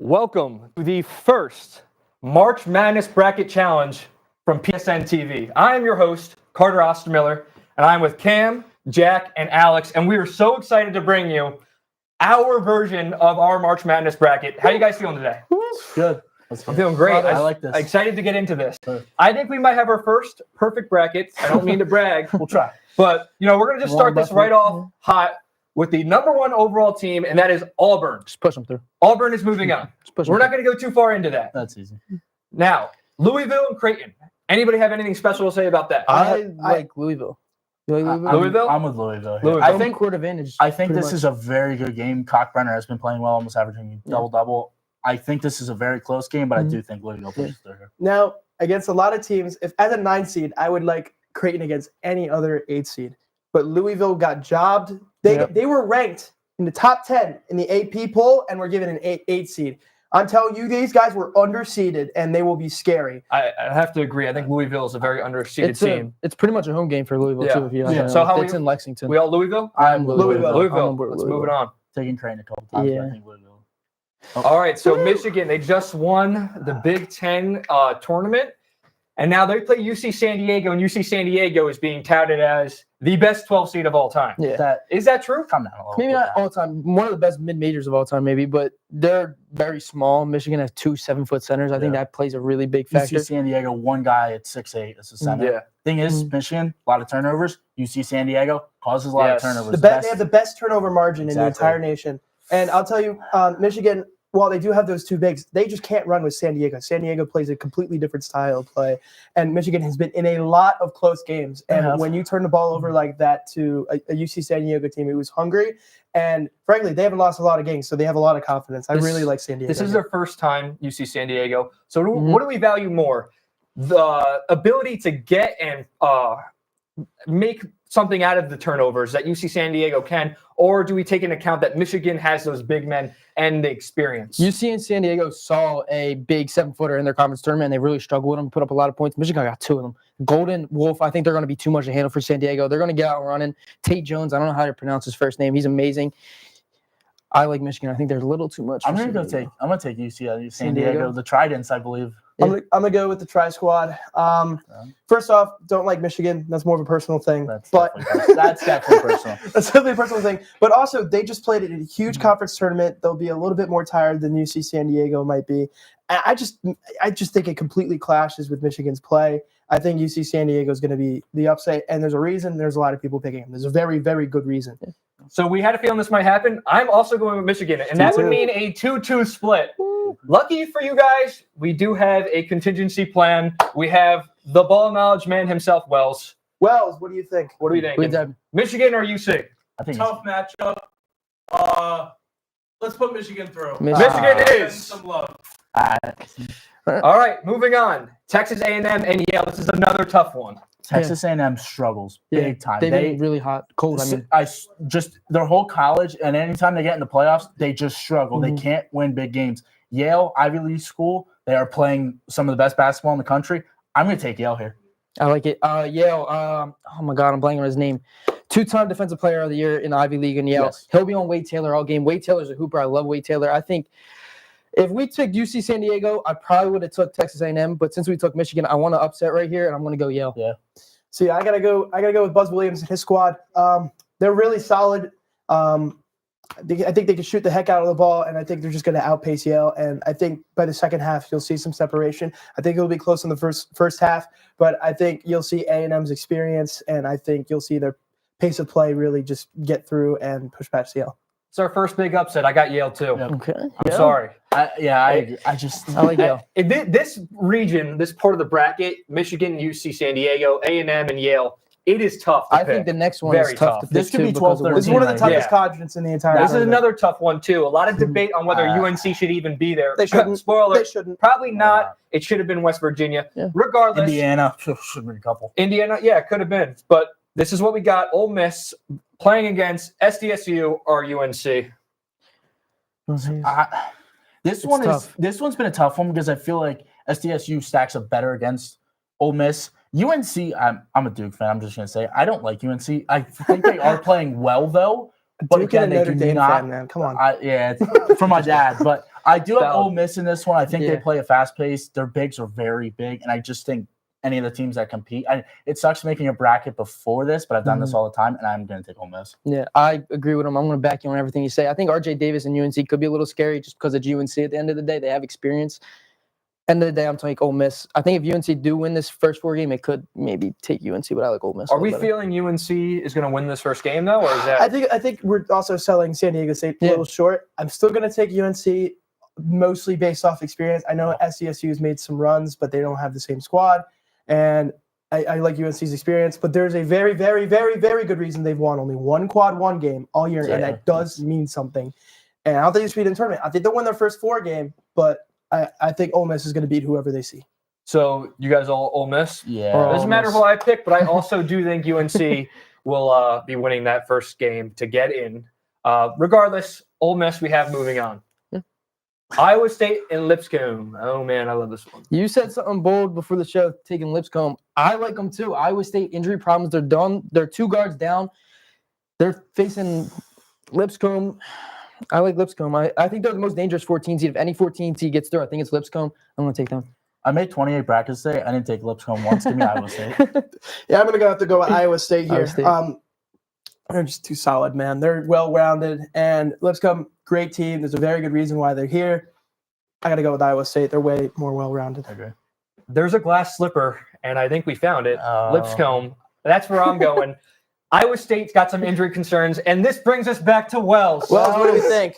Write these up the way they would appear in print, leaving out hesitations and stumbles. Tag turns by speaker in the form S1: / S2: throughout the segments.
S1: Welcome to the first March Madness Bracket Challenge from PSN TV. I am your host, Carter Ostermiller, and I'm with Cam, Jack, and Alex, and we are so excited to bring you our version of our March Madness bracket. How are you guys feeling today?
S2: Good.
S1: I'm feeling great.
S2: I like this.
S1: Excited to get into this. I think we might have our first perfect bracket. I don't mean to brag.
S2: We'll try.
S1: But, we're going to just start this right off hot with the number one overall team, and that is Auburn.
S3: Just push them through.
S1: Auburn is moving on.
S3: We're
S1: not going to go too far into that.
S2: That's easy.
S1: Now, Louisville and Creighton. Anybody have anything special to say about that?
S3: I like Louisville. You like Louisville?
S1: Louisville?
S2: I'm with Louisville. Here.
S1: Louisville.
S2: I think
S3: court advantage.
S2: I think this is a very good game. Cockbrenner has been playing well, almost averaging double-double. I think this is a very close game, but I do think Louisville pushes through here.
S4: Now, against a lot of teams, if as a 9 seed, I would like Creighton against any other 8 seed. But Louisville got jobbed. They were ranked in the top 10 in the AP poll and were given an 8 seed. I'm telling you, these guys were underseeded, and they will be scary.
S1: I have to agree. I think Louisville is a very underseeded team.
S3: It's pretty much a home game for Louisville, too. If you
S1: So how
S3: it's in Lexington.
S1: We all Louisville?
S2: I'm
S4: Louisville.
S1: Let's move it on.
S2: Taking Creighton a couple times, but I think Louisville.
S1: All right, so Michigan, they just won the Big Ten tournament, and now they play UC San Diego, and UC San Diego is being touted as the best 12 seed of all time.
S3: Yeah.
S1: Is that true?
S2: Calm down a little.
S3: Maybe not all time. One of the best mid-majors of all time, maybe, but they're very small. Michigan has 2 7-foot centers. I think that plays a really big factor.
S2: UC San Diego, one guy at 6'8" as a center.
S1: Yeah.
S2: Thing is, Michigan, a lot of turnovers. UC San Diego causes a lot of turnovers.
S4: They have the best turnover margin in the entire nation. And I'll tell you, Michigan, while they do have those 2 bigs, they just can't run with San Diego. San Diego plays a completely different style of play. And Michigan has been in a lot of close games. And when you turn the ball over like that to a UC San Diego team, it was hungry. And frankly, they haven't lost a lot of games, so they have a lot of confidence. I really like San Diego.
S1: This is their first time UC San Diego. So what do we value more? The ability to get and make something out of the turnovers that UC San Diego can, or do we take into account that Michigan has those big men and the experience?
S3: UC and San Diego saw a big 7-footer in their conference tournament, and they really struggled with them, put up a lot of points. Michigan got 2 of them. Golden Wolf, I think they're going to be too much to handle for San Diego. They're going to get out running. Tate Jones, I don't know how to pronounce his first name. He's amazing. I like Michigan. I think there's a little too much.
S2: I'm gonna take UC San Diego. The Tridents, I believe.
S4: I'm gonna go with the Tri Squad. First off, don't like Michigan. That's more of a personal thing.
S2: That's definitely personal.
S4: That's definitely a personal thing. But also, they just played in a huge conference tournament. They'll be a little bit more tired than UC San Diego might be. I just think it completely clashes with Michigan's play. I think UC San Diego is going to be the upset, and there's a reason. There's a lot of people picking them. There's a very, very good reason.
S1: So we had a feeling this might happen. I'm also going with Michigan, and that would mean a 2-2 split. Lucky for you guys, we do have a contingency plan. We have the ball knowledge man himself, Wells.
S4: Wells, what do you think?
S1: What do you think? Michigan or UC?
S2: I think
S5: Tough matchup. Let's put Michigan through.
S1: Michigan is.
S5: Some love.
S1: All right, moving on. Texas A&M and Yale. This is another tough one.
S2: Texas A&M struggles big time.
S3: They've been really hot, cold.
S2: Their whole college, and anytime they get in the playoffs, they just struggle. They can't win big games. Yale, Ivy League school, they are playing some of the best basketball in the country. I'm going to take Yale here.
S3: I like it. Yale, oh my God, I'm blanking on his name. 2-time Defensive Player of the Year in the Ivy League in Yale.
S2: Yes.
S3: He'll be on Wade Taylor all game. Wade Taylor's a hooper. I love Wade Taylor. I think if we took UC San Diego, I probably would have took Texas A&M. But since we took Michigan, I want to upset right here, and I'm going to go Yale.
S2: Yeah.
S4: See, I gotta go with Buzz Williams and his squad. They're really solid. I think they can shoot the heck out of the ball, and I think they're just going to outpace Yale. And I think by the second half, you'll see some separation. I think it'll be close in the first half, but I think you'll see A&M's experience, and I think you'll see their pace of play really just get through and push past Yale.
S1: It's our first big upset. I got Yale too.
S2: Yep.
S3: Okay.
S1: I'm sorry.
S2: I agree. I
S3: like Yale.
S1: This region, this part of the bracket, Michigan, UC San Diego, A&M, and Yale, it is tough to
S3: I
S1: pick.
S3: think the next one
S1: Very
S3: is tough
S1: tough.
S3: to pick
S2: This could
S3: too
S2: be
S3: because of
S2: 12-13.
S4: This is one of the toughest
S1: Yeah.
S4: quadrants in the entire
S1: This is
S4: tournament.
S1: another tough one too. A lot of debate on whether UNC should even be there.
S4: They shouldn't.
S1: Spoiler,
S4: They shouldn't.
S1: probably not. It should have been West Virginia.
S3: Yeah.
S1: Regardless,
S2: Indiana should be a couple.
S1: Indiana, yeah, it could have been. But this is what we got. Ole Miss playing against SDSU or UNC.
S2: This one's been a tough one because I feel like SDSU stacks up better against Ole Miss. UNC, I'm a Duke fan. I'm just gonna say I don't like UNC. I think they are playing well though, but
S4: Duke
S2: again,
S4: and a
S2: they
S4: Notre
S2: do
S4: Dame
S2: not.
S4: fan, man. Come on.
S2: Yeah, it's from my dad, but I do have
S1: Valid.
S2: Ole Miss in this one. I think
S3: Yeah.
S2: they play a fast pace. Their bigs are very big, and I just think any of the teams that compete. It sucks making a bracket before this, but I've done this all the time, and I'm going to take Ole Miss.
S3: Yeah, I agree with him. I'm going to back you on everything you say. I think RJ Davis and UNC could be a little scary just because it's UNC at the end of the day. They have experience. End of the day, I'm taking Ole Miss. I think if UNC do win this first 4 game, it could maybe take UNC, but I like Ole Miss. a
S1: Are we
S3: little better.
S1: feeling UNC is going to win this first game though, or is that?
S4: I think we're also selling San Diego State a
S3: Yeah.
S4: little short. I'm still going to take UNC mostly based off experience. I know SDSU has made some runs, but they don't have the same squad, and I like UNC's experience. But there's a very, very, very, very good reason they've won only one quad one game all year, and that does mean something. And I don't think it's beat in the tournament. I think they'll win their first 4 game, but I think Ole Miss is going to beat whoever they see.
S1: So you guys all Ole Miss?
S2: Yeah.
S3: Or
S1: Doesn't matter who I pick, but I also do think UNC will be winning that first game to get in. Regardless, Ole Miss we have moving on.
S3: Yeah.
S1: Iowa State and Lipscomb. Oh man, I love this one.
S3: You said something bold before the show, taking Lipscomb. I like them too. Iowa State injury problems. They're done. They're 2 guards down. They're facing Lipscomb. I like Lipscomb. I think they're the most dangerous 14 seed. If any 14 seed gets through, I think it's Lipscomb. I'm going to take them.
S2: I made 28 brackets today. I didn't take Lipscomb once. Give me Iowa State.
S4: Yeah, I'm going to have to go with Iowa State here.
S3: Iowa State.
S4: They're just too solid, man. They're well-rounded, and Lipscomb, great team. There's a very good reason why they're here. I got to go with Iowa State. They're way more well-rounded.
S2: I agree.
S1: There's a glass slipper, and I think we found it.
S2: Oh.
S1: Lipscomb. That's where I'm going. Iowa State's got some injury concerns, and this brings us back to Wells.
S4: Well, what do we think?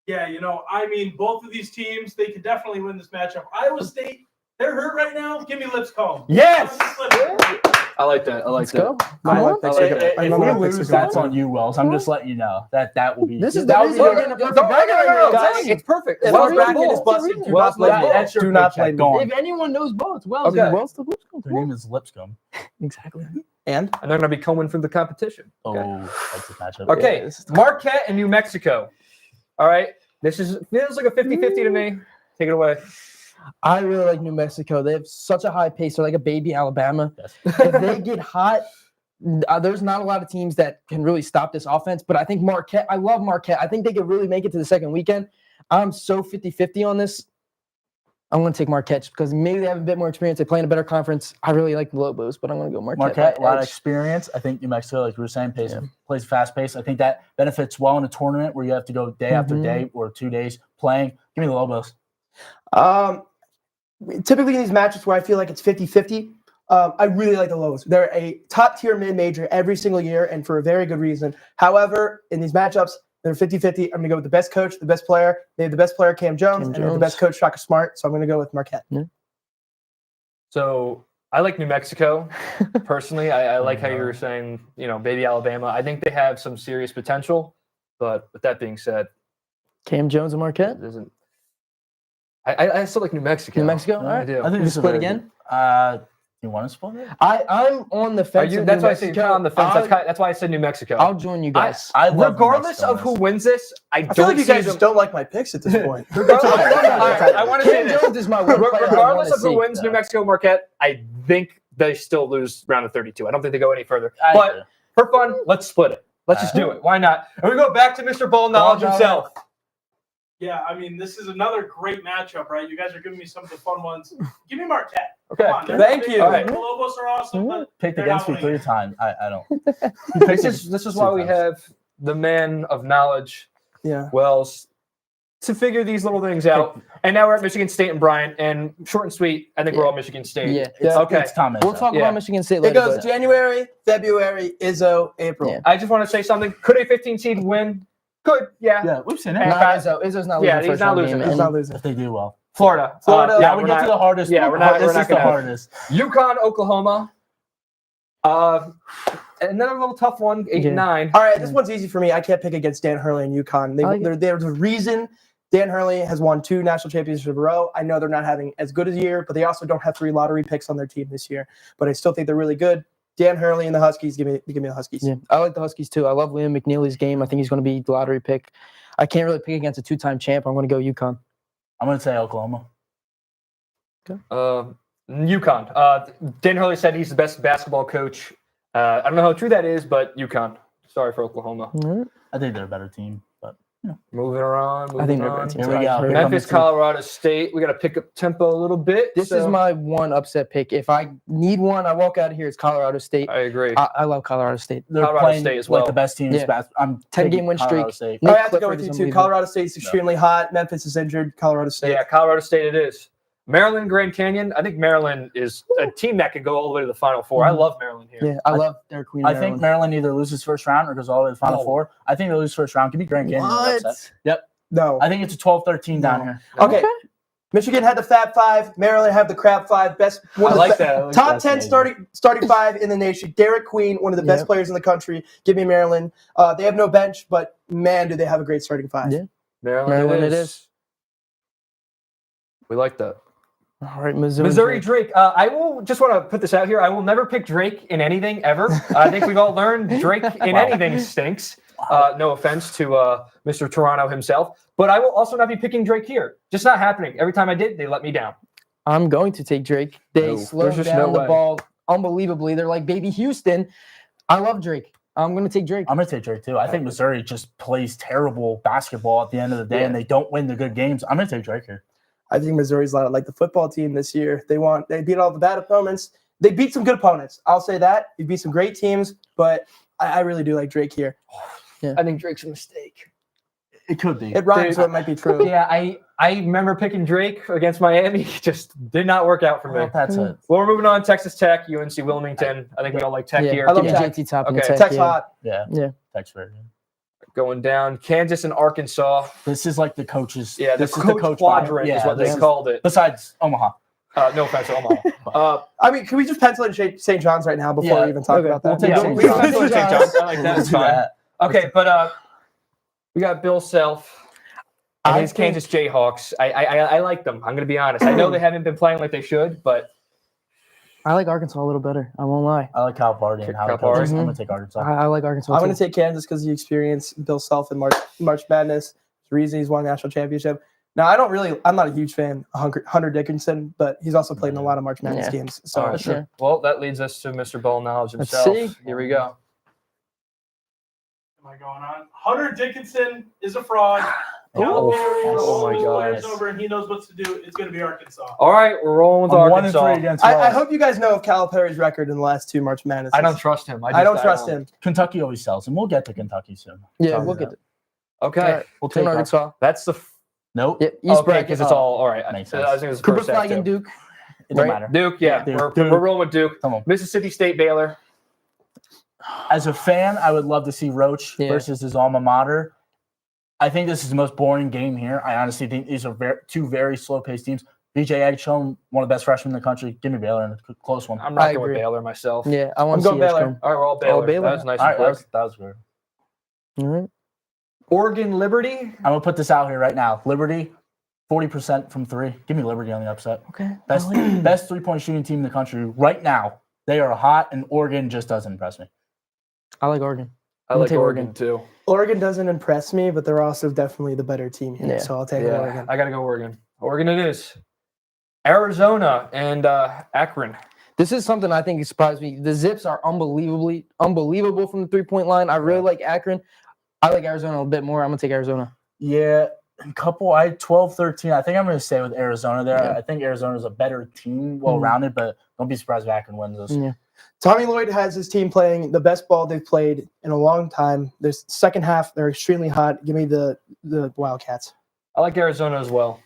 S5: Yeah, I mean, both of these teams, they could definitely win this matchup. Iowa State, they're hurt right now. Give me Lipscomb.
S1: Yes!
S5: Slipper.
S1: I like that. I like
S3: Let's go.
S1: that.
S3: Come on.
S1: I like it.
S4: I
S2: If
S4: know
S2: we
S4: that
S2: lose,
S4: picks are
S2: that's
S4: going.
S2: on you, Wells. I'm just letting you know that will be.
S3: This is
S2: that
S3: the
S2: would be
S3: reason
S2: the-
S3: we're getting a bracket right
S1: No,
S3: now.
S1: guys, it's perfect.
S4: If
S1: Wells
S4: our
S1: bracket
S4: bracket
S1: is
S4: is
S1: busted.
S4: busted, do
S1: Wells
S4: not blame
S1: bracket.
S4: me.
S2: That's your
S4: Do not
S2: pick, Jack.
S4: blame
S2: Go
S4: me.
S2: on.
S3: If anyone knows Wells, Wells.
S1: Okay.
S3: Wells to Lipscomb.
S2: Their name is Lipscomb.
S3: Exactly.
S4: And
S1: And they're going to be coming from the competition.
S2: Oh,
S1: Okay.
S2: that's the matchup.
S1: Okay,
S3: this is-
S1: Marquette and New Mexico. All right, this feels like a 50-50 to me. Take it away.
S3: I really like New Mexico. They have such a high pace. They're like a baby Alabama.
S2: Yes.
S3: If they get hot, there's not a lot of teams that can really stop this offense. But I think Marquette, I love Marquette. I think they could really make it to the second weekend. I'm so 50-50 on this. I'm going to take Marquette just because maybe they have a bit more experience. They play in a better conference. I really like the Lobos, but I'm going to go Marquette.
S2: Marquette, a
S3: by
S2: lot of
S3: edge.
S2: experience. I think New Mexico, like we were saying, plays fast pace. I think that benefits well in a tournament where you have to go day after day or 2 days playing. Give me the Lobos.
S4: typically in these matches where I feel like it's 50-50, I really like the Lobos. They're a top-tier mid-major every single year, and for a very good reason. However, in these matchups, they're 50-50. I'm going to go with the best coach, the best player. They have the best player, Cam Jones, and they have the best coach, Shaka Smart. So I'm going to go with Marquette.
S1: So I like New Mexico personally. I like how you were saying, baby Alabama. I think they have some serious potential. But with that being said,
S3: Cam Jones and Marquette.
S1: it isn't. I still like New Mexico.
S3: New Mexico? All
S1: I
S3: right.
S1: do.
S2: I think
S3: You
S2: this is
S3: split
S2: very
S3: again?
S2: good. You want to split it?
S3: I'm on the
S1: Are
S3: fence.
S1: you,
S3: of
S1: that's
S3: New
S1: why I said
S3: Mexico.
S1: you're on the fence. That's why I said New Mexico.
S3: I'll join you guys.
S2: I love New
S1: Regardless
S2: Mexico
S1: of who wins this, I
S4: I
S1: don't
S4: feel like you
S1: see
S4: guys
S1: them.
S4: just don't like my picks at this point.
S1: Regardless, I want to say
S3: Cam
S1: this.
S3: Jones is my one player I
S1: Regardless
S3: wanna
S1: of who
S3: see.
S1: wins New Mexico Marquette, I think they still lose round of 32. I don't think they go any further.
S2: I
S1: But
S2: agree.
S1: for fun, let's split it. Let's just do it. Why not? And we go back to Mr. Ball Knowledge
S3: Ball
S1: himself.
S5: Yeah, I mean, this is another great matchup, right? You guys are giving me some of the fun ones. Give me Marquette.
S1: Okay.
S5: Come on, they're
S4: Thank
S5: big.
S4: you.
S1: All right.
S5: The Lobos are awesome. But
S2: Picked
S5: they're
S2: against
S5: not
S2: me 3
S5: winning.
S2: times. I don't.
S1: This is why we have the man of knowledge,
S4: Yeah.
S1: Wells, to figure these little things out. And now we're at Michigan State and Bryant. And short and sweet, I think we're all Michigan State.
S3: Yeah.
S2: It's,
S1: Okay.
S2: It's Tom
S3: We'll talk
S1: Yeah.
S3: about Michigan State
S4: It
S3: later.
S4: goes
S3: but-
S4: January, February, Izzo, April.
S3: Yeah.
S1: I just want to say something. Could a 15 seed win? Could, yeah.
S2: Yeah, we've seen it.
S1: And-
S3: Not Izzo. Izzo's not losing.
S1: Yeah, he's
S3: first
S1: not
S3: round
S1: losing.
S3: game,
S4: He's
S3: and-
S4: not losing.
S2: If they do well.
S1: Florida.
S4: Florida.
S2: Yeah,
S1: we're
S2: we get
S1: not-
S2: to the hardest.
S1: yeah, we're not-
S2: This
S1: we're not
S2: is the
S1: gonna-
S2: hardest.
S1: UConn, Oklahoma. And then a little tough one, 8
S3: Yeah.
S1: and 9.
S4: All right, this one's easy for me. I can't pick against Dan Hurley and UConn.
S3: I like it.
S4: There's a reason Dan Hurley has won 2 national championships in a row. I know they're not having as good a year, but they also don't have 3 lottery picks on their team this year. But I still think they're really good. Dan Hurley and the Huskies, give me the Huskies.
S3: Yeah, I like the Huskies too. I love Liam McNeely's game. I think he's going to be the lottery pick. I can't really pick against a 2-time champ. I'm going to go UConn.
S2: I'm going to say Oklahoma.
S1: UConn. Dan Hurley said he's the best basketball coach. I don't know how true that is, but UConn. Sorry for Oklahoma.
S3: All right.
S2: I think they're a better team, but
S1: Moving on.
S3: I think they're
S1: on.
S3: good
S2: Here
S3: teams.
S2: we
S3: I've
S2: go.
S3: heard.
S2: Here comes
S1: Memphis,
S2: the team.
S1: Colorado State. We got to pick up tempo a little bit.
S3: This is
S1: so-
S3: my one upset pick. If I need one, I walk out of here. It's Colorado State.
S1: I agree.
S3: I love Colorado State.
S2: They're
S1: Colorado
S2: playing
S1: State as well.
S2: like the best team in
S3: Yeah.
S2: basketball. I'm
S3: 10-game
S2: taking
S3: win
S2: Colorado
S3: streak.
S2: State.
S4: I
S3: Nick
S4: have to go
S3: Clifford
S4: with
S3: is
S4: you too.
S3: unbelievable.
S4: Colorado State's extremely hot. Memphis is injured. Colorado State.
S1: Yeah, Colorado State it is. Maryland, Grand Canyon. I think Maryland is a team that could go all the way to the Final Four. I love Maryland here.
S3: Yeah, I love their Queen.
S2: I think Maryland either loses first round or goes all the way to the Final
S1: Oh.
S2: Four. I think they lose first round. Give me Grand Canyon.
S3: What?
S2: Upset. Yep.
S4: No.
S2: I think it's a 12-13 down
S4: No.
S2: here.
S4: Okay. Michigan had the Fab Five. Maryland have the Crab Five. Best. One
S1: I
S4: of the
S1: like
S4: be-
S1: that. I like
S4: Top
S2: That's
S4: 10
S2: amazing.
S4: starting five in the nation. Derek Queen, one of the best
S3: Yep.
S4: players in the country. Give me Maryland. They have no bench, but man, do they have a great starting five.
S3: Yeah.
S1: Maryland it is. We like that.
S3: All right, Missouri.
S1: Missouri Drake. I will just want to put this out here. I will never pick Drake in anything ever. I think we've all learned Drake in
S2: Wow.
S1: anything stinks. No offense to Mr. Toronto himself, but I will also not be picking Drake here. Just not happening. Every time I did, they let me down.
S3: I'm going to take Drake. They
S1: No,
S3: slow
S1: there's just
S3: down
S1: no
S3: the
S1: way.
S3: ball unbelievably. They're like baby Houston. I love Drake. I'm going to take Drake.
S2: I'm going to take Drake too. I think Missouri just plays terrible basketball at the end of the day, and they don't win the good games. I'm going to take Drake here.
S4: I think Missouri's a lot like the football team this year. They beat all the bad opponents. They beat some good opponents. I'll say that. They beat some great teams, but I really do like Drake here.
S1: I think Drake's a mistake.
S2: It could be.
S4: It rhymes, so it might be true.
S1: Yeah, I remember picking Drake against Miami. Just did not work out for me.
S2: Well, that's it.
S1: Well, we're moving on. Texas Tech, UNC Wilmington. I think we all like Tech
S3: Yeah,
S1: here.
S4: I love
S3: Give me
S4: Tech.
S3: JT Toppin.
S1: Okay.
S3: Tech,
S4: Tech's
S3: yeah.
S4: hot.
S2: Yeah.
S3: Yeah.
S2: Tech's very good.
S1: Going down. Kansas and Arkansas.
S2: This is like the coaches.
S1: Yeah,
S2: this
S1: the
S2: is
S1: coach
S2: the coach
S1: quadrant
S2: battle.
S1: is what
S2: this
S1: they called it.
S2: Besides Omaha.
S1: No offense to Omaha.
S4: I mean, can we just pencil in St. John's right now before
S2: Yeah.
S4: we even talk
S3: Okay.
S4: about that?
S2: We'll take
S1: Yeah,
S2: St.
S1: we
S2: John's.
S1: can pencil in St. John's. I like that.
S2: Let's
S1: It's
S2: do
S1: fine.
S2: that.
S1: Okay, but we got Bill Self and
S2: I
S1: his
S2: think-
S1: Kansas Jayhawks. I like them. I'm going to be honest. I know they haven't been playing like they should, but
S3: I like Arkansas a little better. I won't lie.
S2: I like Calipari and how
S1: Calipari.
S2: he coaches.
S3: Mhm.
S2: I'm going to take Arkansas.
S3: I like Arkansas.
S4: I'm
S3: too.
S4: going to take Kansas because you experience Bill Self in March Madness. It's the reason he's won the national championship. Now, I'm not a huge fan of Hunter Dickinson, but he's also played in a lot of March Madness
S3: Yeah.
S4: games. So
S1: all right.
S3: sure.
S1: Well, that leads us to Mr. Ball Knowledge
S3: Let's
S1: himself.
S3: see.
S1: Here we go.
S5: Am I going on? Hunter Dickinson is a fraud.
S1: Oh,
S5: Calipari rolls
S1: oh my
S5: his players
S2: gosh.
S5: over, and he knows what to do. It's going to be Arkansas.
S1: All right, we're rolling with
S2: I'm 1-3
S1: Arkansas.
S2: against
S4: I
S2: Ross.
S4: hope you guys know of Calipari's record in the last two March Madness.
S1: I don't trust him.
S4: I don't trust him.
S2: Kentucky always sells, and we'll get to Kentucky soon.
S3: Yeah,
S2: Sorry
S3: we'll
S2: about
S3: get it.
S1: Okay.
S3: All right,
S2: We'll
S3: Team
S2: take
S3: Arkansas.
S1: That's the
S2: Nope.
S3: Yeah, East
S1: okay,
S3: bracket.
S1: because it's all right.
S2: Makes
S1: I
S2: sense.
S1: was thinking it was the
S3: Cooper
S1: first half,
S3: Flag
S1: too.
S3: and Duke.
S2: It don't
S3: Right.
S2: matter.
S1: Duke, yeah.
S2: Duke.
S1: We're,
S2: Duke.
S1: we're rolling with Duke.
S2: Come on.
S1: Mississippi State, Baylor.
S2: As a fan, I would love to see Roach
S3: Yeah.
S2: versus his alma mater. I think this is the most boring game here. I honestly think these are two very slow-paced teams. BJ Eggstrom, one of the best freshmen in the country. Give me Baylor in a close one.
S1: I'm
S3: I
S1: rocking with
S3: agree.
S1: Baylor myself.
S3: Yeah, I
S4: I'm
S3: want to see
S4: going Baylor.
S3: Edgecombe.
S1: All right, we're all Baylor.
S3: Baylor.
S1: That was nice
S2: All
S1: and
S2: right,
S1: quick.
S2: that was good.
S3: All right.
S1: Oregon Liberty.
S2: I'm gonna put this out here right now. Liberty, 40% from three. Give me Liberty on the upset.
S3: Okay.
S2: Best
S3: I like it.
S2: best 3-point shooting team in the country right now. They are hot, and Oregon just doesn't impress me.
S3: I like Oregon.
S1: I
S3: I'm
S1: like
S3: gonna take
S1: Oregon,
S3: Oregon.
S1: too.
S4: Oregon doesn't impress me, but they're also definitely the better team here.
S3: Yeah.
S4: So I'll take
S1: Yeah,
S4: Oregon.
S1: I got to go Oregon. Oregon it is. Arizona and Akron.
S3: This is something I think surprised me. The Zips are unbelievable from the 3-point line. I really like Akron. I like Arizona a bit more. I'm gonna take Arizona.
S2: Yeah, I 12-13. I think I'm going to stay with Arizona there.
S3: Yeah.
S2: I think Arizona is a better team, well-rounded, but don't be surprised if Akron wins this.
S3: Yeah.
S4: Tommy Lloyd has his team playing the best ball they've played in a long time. This second half, they're extremely hot. Give me the Wildcats.
S1: I like Arizona as well.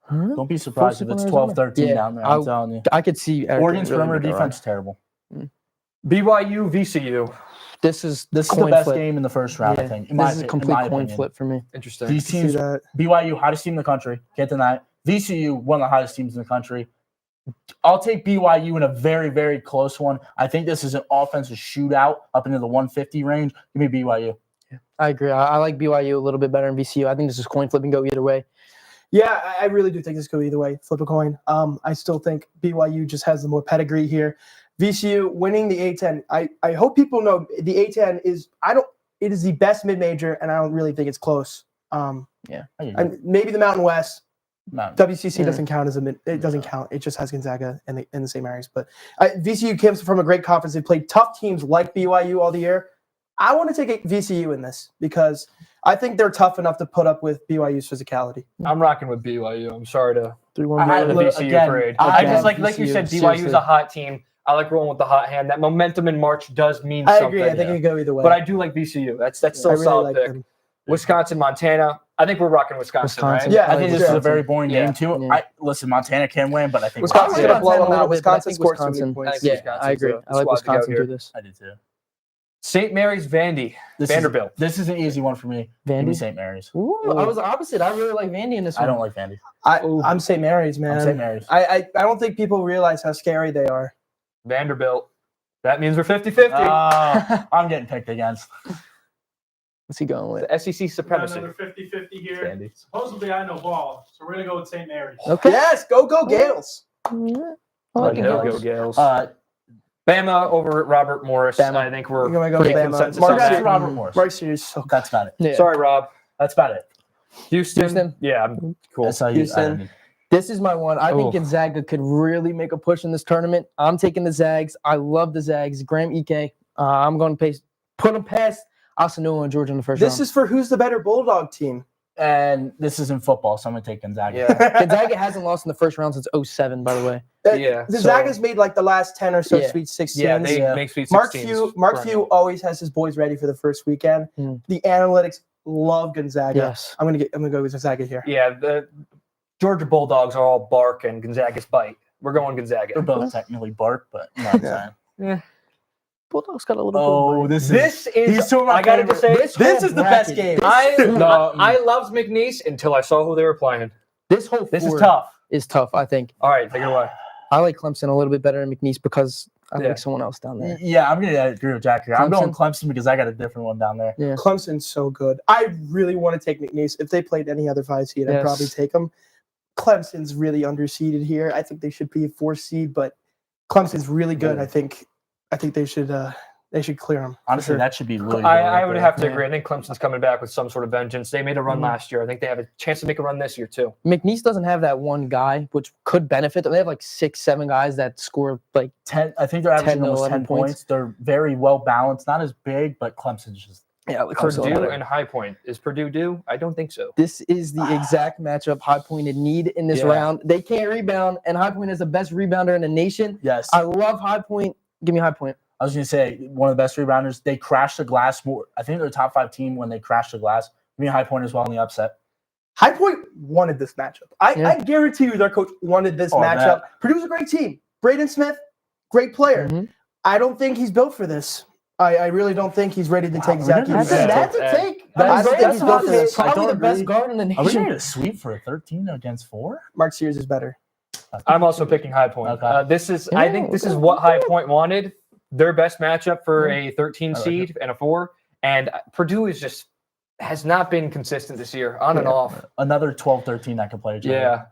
S3: Huh?
S2: Don't be surprised if
S3: Full
S2: it's
S3: sleep on Arizona?
S2: 12-13
S3: Yeah,
S2: down there. I'm
S3: I'll-
S2: telling you.
S3: I could see Akron
S2: Oregon's
S3: really
S2: perimeter
S3: make a run.
S2: defense is terrible.
S1: BYU, VCU.
S3: This is
S2: This is the
S3: coin
S2: best
S3: flip.
S2: game in the first round, I
S3: Yeah.
S2: think. In
S3: This
S2: my
S3: is a
S2: opi- in
S3: complete
S2: my
S3: coin
S2: opinion.
S3: flip for me.
S1: Interesting.
S2: These
S4: See
S2: teams,
S4: that?
S2: BYU, hottest team in the country. Can't deny it. VCU, one of the hottest teams in the country. I'll take BYU in a very, very close one. I think this is an offensive shootout up into the 150 range. Give me BYU.
S3: I agree. I like BYU a little bit better than VCU. I think this is coin flip and go either way.
S4: Yeah, I really do think this could go either way. Flip a coin. I still think BYU just has the more pedigree here. VCU winning the A10. I hope people know the A10 is it is the best mid-major, and I don't really think it's close.
S2: Yeah. I agree.
S4: And maybe the Mountain West.
S2: No.
S4: WCC
S3: Mm.
S4: doesn't count as it doesn't count. It just has Gonzaga in the same areas. But VCU comes from a great conference. They played tough teams like BYU all the year. I want to take VCU in this because I think they're tough enough to put up with BYU's physicality.
S1: I'm rocking with BYU. I'm sorry to
S3: 3-1
S2: I-
S1: go to the
S2: look,
S1: VCU
S2: again,
S1: parade.
S2: I
S1: I just
S2: love
S1: like you said, BYU is
S3: seriously.
S1: a hot team. I like rolling with the hot hand. That momentum in March does mean
S4: I
S1: something.
S4: agree. I think it could go either way.
S1: But I do like VCU. That's still
S4: I
S1: a
S4: really
S1: solid
S4: like
S1: pick.
S4: them.
S1: Wisconsin, Montana. I think we're rocking Wisconsin,
S3: Wisconsin.
S1: right?
S4: Yeah,
S2: I think this is a very boring
S1: Yeah.
S2: game too.
S3: Yeah.
S2: Listen, Montana can win, but I think
S4: Wisconsin's
S1: Yeah.
S4: going to blow
S3: Montana
S4: them
S3: a little
S4: out.
S3: bit, but I
S4: Wisconsin
S3: think
S4: scored too many
S3: Wisconsin-
S4: points.
S3: Yeah,
S1: Wisconsin's
S3: I agree.
S1: the
S3: I like
S1: squad to go
S3: Wisconsin
S1: here.
S3: through this.
S2: I did too.
S1: St. Mary's, Vandy. Vanderbilt.
S2: This is an easy one for me. Give me
S3: Vandy.
S2: St. Mary's.
S3: Ooh, I was opposite. I really like Vandy in this one.
S2: I don't like Vandy.
S4: I'm St. Mary's, man.
S2: I'm St. Mary's.
S4: I don't think people realize how scary they are.
S1: Vanderbilt. That means we're 50-50.
S2: I'm getting picked against.
S3: What's he going with?
S1: The SEC
S5: We got
S1: supremacy.
S5: another 50-50 here.
S1: Vandy.
S5: Supposedly I know ball, so we're gonna go with St. Mary's.
S3: Okay.
S4: Yes, go Gales.
S3: Yeah. I like it.
S1: Go
S3: Gales.
S1: Gales.
S2: Uh,
S1: Bama over at Robert Morris.
S3: Bama.
S1: I think we're
S4: You're gonna go
S1: pretty
S4: Bama.
S1: consensus
S4: Mark
S1: on
S2: Congrats
S1: that.
S2: to Robert Morris.
S4: Mark Sears, so
S2: That's about it.
S3: Yeah.
S1: Sorry, Rob.
S2: That's about it.
S1: Houston. Yeah, I'm cool.
S2: That's how you.
S4: Houston.
S3: This is my one. I
S1: Ooh.
S3: think Gonzaga could really make a push in this tournament. I'm taking the Zags. I love the Zags. Graham Ike. I'm going to put them past Asanua and Georgia in the first
S4: this
S3: round.
S4: is for who's the better Bulldog team.
S2: And this is in football, so I'm gonna take Gonzaga.
S1: Yeah.
S3: Gonzaga hasn't lost in the first round since 07, by the way.
S1: Yeah,
S4: Gonzaga's made like the last 10 or so
S3: Yeah.
S4: Sweet 16s.
S1: Yeah, they
S2: Yeah.
S1: make Sweet 16s.
S4: Mark Few
S1: perennial.
S4: always has his boys ready for the first weekend.
S3: Mm.
S4: The analytics love Gonzaga.
S3: Yes.
S4: I'm gonna go with Gonzaga here.
S1: Yeah, the Georgia Bulldogs are all bark and Gonzaga's bite. We're going Gonzaga.
S2: They're both technically bark, but you know what I'm saying.
S3: Bulldogs got a little
S2: Oh,
S3: bit of
S2: this is.
S1: This is,
S2: These two are my
S1: I gotta
S2: favorite.
S1: just say,
S4: This is the best game.
S1: I loved McNeese until I saw who they were playing.
S3: this whole
S1: This is
S3: four
S1: tough.
S3: is tough, I think.
S1: All right, take it away.
S3: I like Clemson a little bit better than McNeese because I
S1: Yeah.
S3: like someone else down there.
S2: Yeah, I'm gonna agree with Jack here. I'm going
S3: Clemson?
S2: Clemson because I got a different one down there.
S3: Yeah.
S4: Clemson's so good. I really want to take McNeese. If they played any other 5 seed, I'd
S3: Yes.
S4: probably take them. Clemson's really underseeded here. I think they should be a 4 seed, but Clemson's really good. I think they should clear them.
S2: Honestly, that should be really.
S1: I would have to
S3: Yeah.
S1: agree. I think Clemson's coming back with some sort of vengeance. They made a run
S3: Mhm.
S1: last year. I think they have a chance to make a run this year too.
S3: McNeese doesn't have that one guy, which could benefit them. They have like 6, 7 guys that score like
S2: 10. I think they're
S3: 10
S2: averaging
S3: to
S2: almost
S3: 11
S2: 10
S3: points.
S2: points. They're very well balanced, not as big, but Clemson's just.
S3: like
S2: Clemson
S1: Purdue
S2: better.
S1: and High Point. Is Purdue due? I don't think so.
S3: This is the exact matchup High Point need in this
S1: Yeah.
S3: round. They can't rebound, and High Point is the best rebounder in the nation.
S2: Yes,
S3: I love High Point. Give me High Point.
S2: I was gonna say one of the best rebounders. They crashed the glass more. I think they're a top 5 team when they crashed the glass. Give me High Point as well in the upset.
S4: High Point wanted this matchup.
S3: Yeah.
S4: I guarantee you their coach wanted this
S2: Oh,
S4: matchup. Purdue's a great team. Braden Smith, great player.
S3: Mhm.
S4: I don't think he's built for this. I really don't think he's ready to take
S2: Wow,
S4: Zach
S2: we're
S4: Hughes.
S2: gonna-
S3: That's a
S1: Yeah.
S3: take.
S4: I don't think
S3: That's
S4: he's built for this.
S2: I
S3: probably
S2: don't
S3: the best
S2: agree.
S3: guard in the
S2: Are we
S3: nation.
S2: going to sweep for a 13 against 4?
S4: Mark Sears is better.
S1: I'm also picking High Point.
S2: Okay.
S1: I think this is what High Point wanted. Their best matchup for a 13
S2: I like
S1: seed and a 4. And Purdue has not been consistent this year, on and off.
S2: Another 12-13 that could play each other.
S1: Yeah.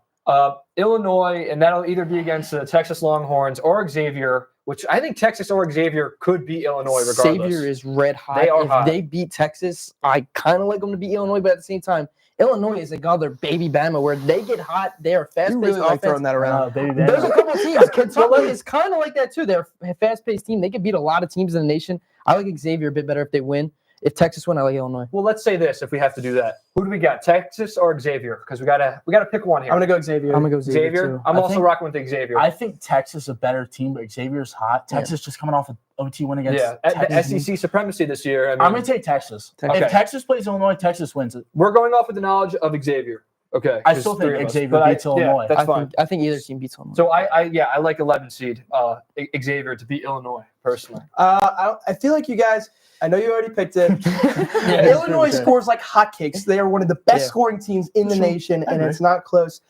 S1: Illinois, and that'll either be against the Texas Longhorns or Xavier, which I think Texas or Xavier could beat Illinois regardless.
S3: Xavier is red hot.
S1: They are
S3: if
S1: hot.
S3: they beat Texas, I kind of like them to beat Illinois, but at the same time, Illinois is like other baby Bama where they get hot. They are fast-paced
S4: You really like
S3: offense.
S4: throwing that around.
S2: Baby
S3: There's a
S2: Bama.
S3: couple of teams. Kentucky is kind of like that too. They're a fast-paced team. They could beat a lot of teams in the nation. I like Xavier a bit better if they win. If Texas win, I like Illinois.
S1: Well, let's say this if we have to do that. Who do we got, Texas or Xavier? Because we gotta pick one here.
S4: I'm gonna go Xavier.
S3: I'm gonna go Xavier.
S1: Xavier.
S3: Too.
S1: I'm
S2: I
S1: also
S2: think-
S1: rocking with Xavier.
S2: I think Texas is a better team, but Xavier's hot. Texas just coming off an OT win against
S1: yeah, at the
S2: Texas.
S1: SEC supremacy this year. I mean,
S2: I'm going to take Texas.
S3: Texas.
S2: If Texas plays Illinois, Texas wins it.
S1: we're going off with the knowledge of Xavier. Okay.
S2: I
S1: there's
S2: still
S1: 3
S2: think
S1: of us,
S2: Xavier
S1: but
S2: beats Illinois.
S1: That's
S3: I
S1: fine.
S3: think either team beats Illinois.
S1: So I like 11 seed Xavier to beat Illinois personally.
S4: I feel like you guys. I know you already picked it.
S3: Yeah,
S4: Illinois
S3: sure.
S4: scores like hotcakes. They are one of the best
S3: Yeah.
S4: scoring teams in the
S3: Sure.
S4: nation, and
S2: agree.
S4: it's not close.